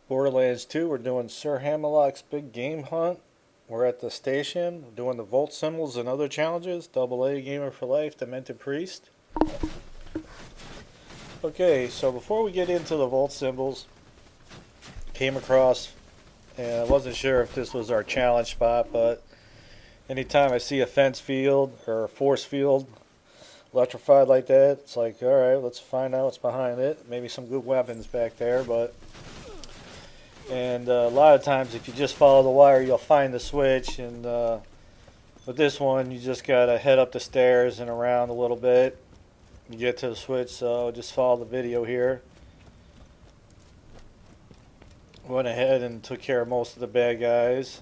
Borderlands 2, we're doing Sir Hammerlock's big game hunt. We're at the station, doing the Volt symbols and other challenges. Double A Gamer for Life, Demented Priest. Okay, so before we get into the Volt symbols, came across, and I wasn't sure if this was our challenge spot, but anytime I see a fence field or a force field electrified like that, it's like, alright, let's find out what's behind it. Maybe some good weapons back there, but and a lot of times if you just follow the wire you'll find the switch, and with this one you just gotta head up the stairs and around a little bit. You get to the switch, so just follow the video here. Went ahead and took care of most of the bad guys.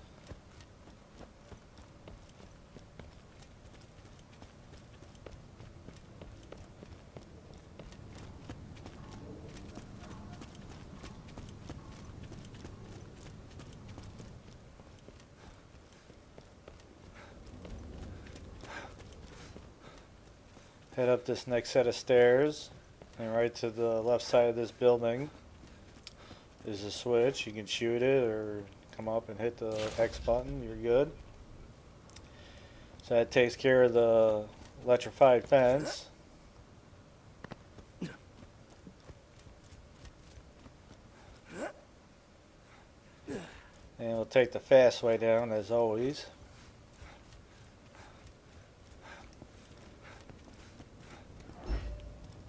Head up this next set of stairs, and right to the left side of this building is a switch. You can shoot it or come up and hit the X button. You're good. So that takes care of the electrified fence. And we'll take the fast way down as always.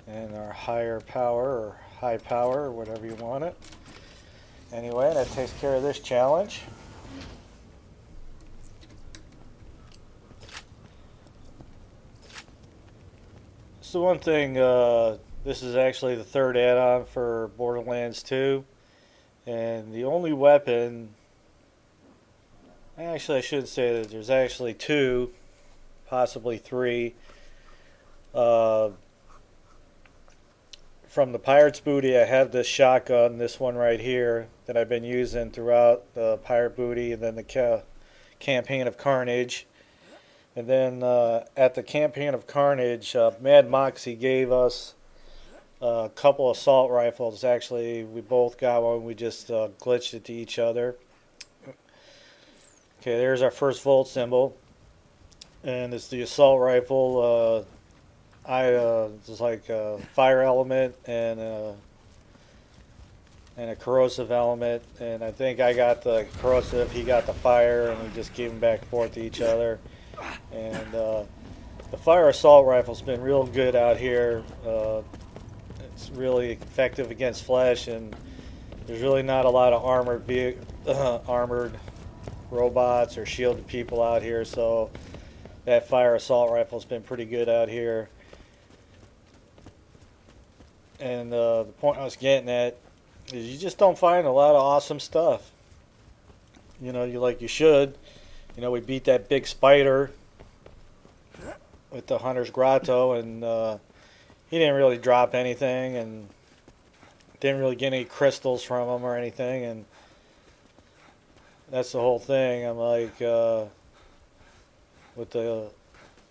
And our higher power or high power or whatever you want it. Anyway, that takes care of this challenge. So one thing, this is actually the third add-on for Borderlands 2, and the only weapon, actually I should say that there's actually two, possibly three, from the Pirate's Booty. I have this shotgun, this one right here, that I've been using throughout the Pirate Booty and then the Campaign of Carnage. And then at the Campaign of Carnage, Mad Moxie gave us a couple assault rifles. Actually, we both got one. We just glitched it to each other. Okay, there's our first Volt symbol. And it's the assault rifle. It's like a fire element and a corrosive element, and I think I got the corrosive, he got the fire, and we just gave them back and forth to each other. And the fire assault rifle's been real good out here. It's really effective against flesh, and there's really not a lot of armored robots or shielded people out here, so that fire assault rifle's been pretty good out here. And the point I was getting at is you just don't find a lot of awesome stuff. You know, you should. You know, we beat that big spider with the Hunter's Grotto, and he didn't really drop anything, and didn't really get any crystals from him or anything, and that's the whole thing. I'm like, with the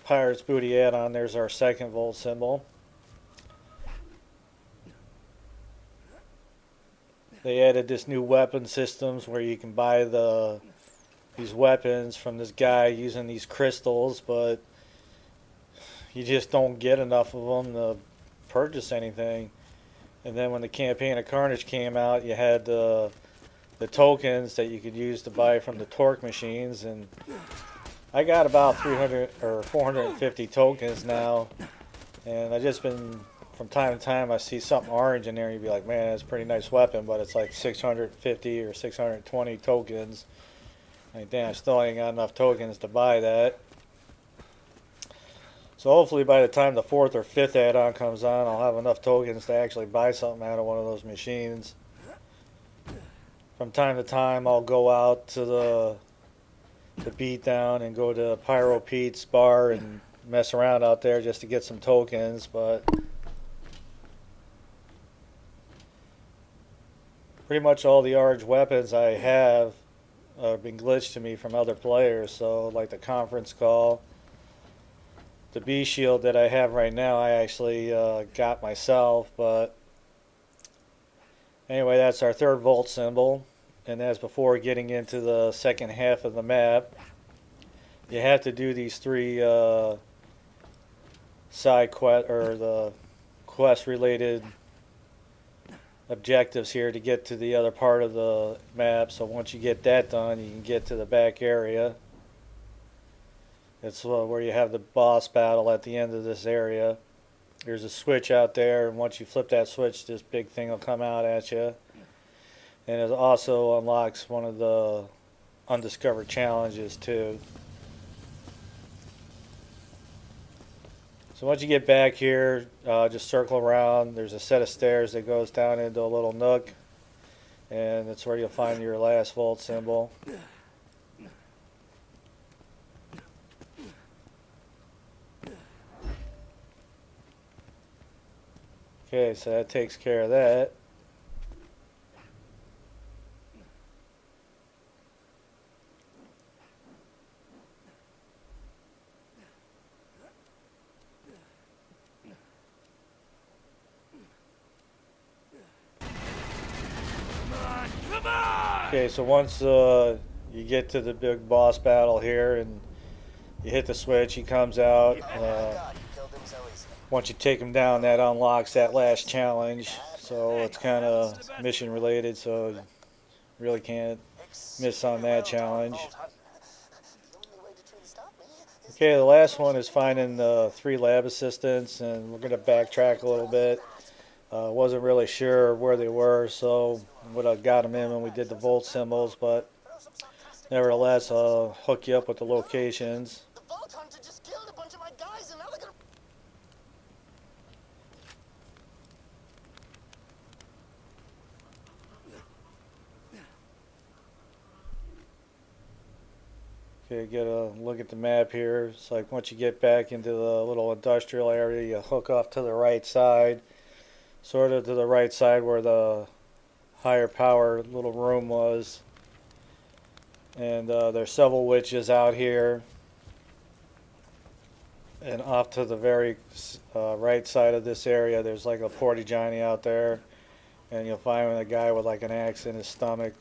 Pirate's Booty add-on, there's our second Volt symbol. They added this new weapon systems where you can buy these weapons from this guy using these crystals, but you just don't get enough of them to purchase anything. And then when the Campaign of Carnage came out, you had the tokens that you could use to buy from the torque machines, and I got about 300 or 450 tokens now, and I just been, from time to time I see something orange in there and you'd be like, man, that's a pretty nice weapon, but it's like 650 or 620 tokens. Like, damn, I still ain't got enough tokens to buy that. So hopefully by the time the fourth or fifth add-on comes on, I'll have enough tokens to actually buy something out of one of those machines. From time to time I'll go out to the beatdown and go to Pyro Pete's bar and mess around out there just to get some tokens, but pretty much all the orange weapons I have been glitched to me from other players. So like the conference call, the B shield that I have right now, I actually got myself, but Anyway, that's our third volt symbol, and that's before getting into the second half of the map. You have to do these three side quest or the quest related objectives here to get to the other part of the map. So once you get that done, you can get to the back area. It's where you have the boss battle at the end of this area. There's a switch out there, and once you flip that switch, this big thing will come out at you. And it also unlocks one of the undiscovered challenges too. So once you get back here, just circle around. There's a set of stairs that goes down into a little nook, and that's where you'll find your last volt symbol. Okay, so that takes care of that. Okay, so once you get to the big boss battle here and you hit the switch, he comes out. Once you take him down, that unlocks that last challenge. So it's kind of mission related, so you really can't miss on that challenge. Okay, the last one is finding the 3 lab assistants, and we're going to backtrack a little bit. Wasn't really sure where they were, so would have got them in when we did the volt symbols, but nevertheless, I'll hook you up with the locations. The Vault Hunter just killed a bunch of my guys, and now they're gonna... Okay, get a look at the map here. It's like once you get back into the little industrial area, you hook off to the right side, sort of to the right side where the higher power little room was. And there's several witches out here. And off to the very right side of this area, there's like a porta johny out there, and you'll find a guy with like an axe in his stomach.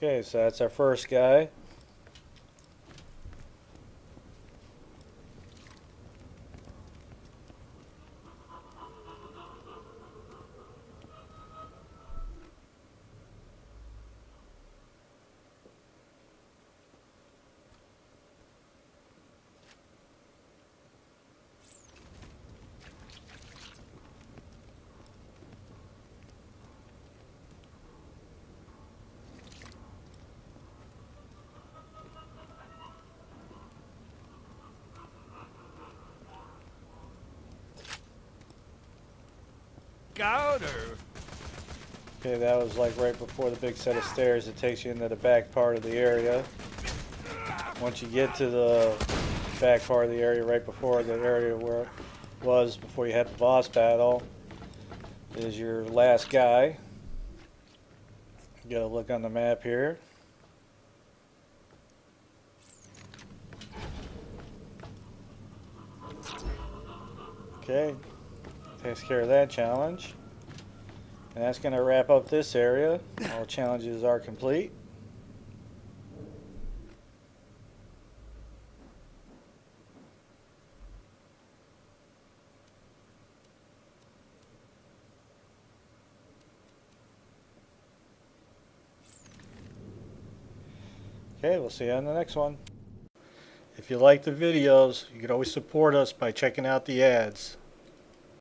Okay, so that's our first guy. Okay, that was like right before the big set of stairs that takes you into the back part of the area. Once you get to the back part of the area, right before the area where it was before you had the boss battle, is your last guy. You gotta look on the map here. Okay, takes care of that challenge. And that's going to wrap up this area. All challenges are complete. Okay, we'll see you on the next one. If you like the videos, you can always support us by checking out the ads.